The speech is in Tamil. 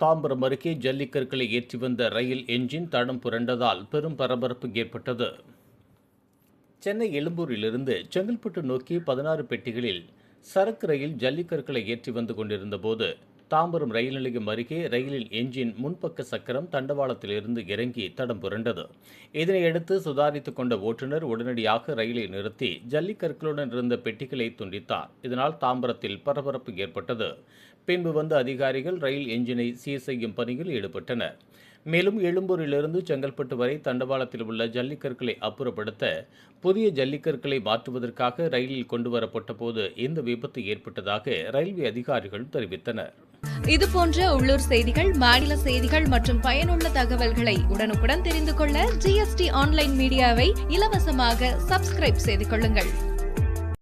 தாம்பரம் அருகே ஜல்லிக்கற்களை ஏற்றி வந்த ரயில் என்ஜின் தடம் புரண்டதால் பெரும் பரபரப்பு ஏற்பட்டது. சென்னை எழும்பூரிலிருந்து செங்கல்பட்டு நோக்கி 16 பெட்டிகளில் சரக்கு ரயில் ஜல்லிக்கற்களை ஏற்றி வந்து கொண்டிருந்த போது தாம்பரம் ரயில் நிலையம் அருகே ரயிலின் என்ஜின் முன்பக்க சக்கரம் தண்டவாளத்திலிருந்து இறங்கி தடம் புரண்டது. இதனையடுத்து சுதாரித்துக் கொண்ட ஓட்டுநர் உடனடியாக ரயிலை நிறுத்தி ஜல்லிக்கற்களுடன் இருந்த பெட்டிகளை துண்டித்தார். இதனால் தாம்பரத்தில் பரபரப்பு ஏற்பட்டது. பின்பு வந்த அதிகாரிகள் ரயில் என்ஜினை சீர் செய்யும் பணியில் ஈடுபட்டனர். மேலும் எழும்பூரிலிருந்து செங்கல்பட்டு வரை தண்டவாளத்தில் உள்ள ஜல்லிக்கற்களை அப்புறப்படுத்த புதிய ஜல்லிக்கற்களை மாற்றுவதற்காக ரயிலில் கொண்டுவரப்பட்ட போது இந்த விபத்து ஏற்பட்டதாக ரயில்வே அதிகாரிகள் தெரிவித்தனர். இதுபோன்ற உள்ளூர் செய்திகள், மாநில செய்திகள் மற்றும் பயனுள்ள தகவல்களை உடனுக்குடன் தெரிந்து கொள்ள GST ஆன்லைன் மீடியாவை இலவசமாக சப்ஸ்கிரைப் செய்து கொள்ளுங்கள்.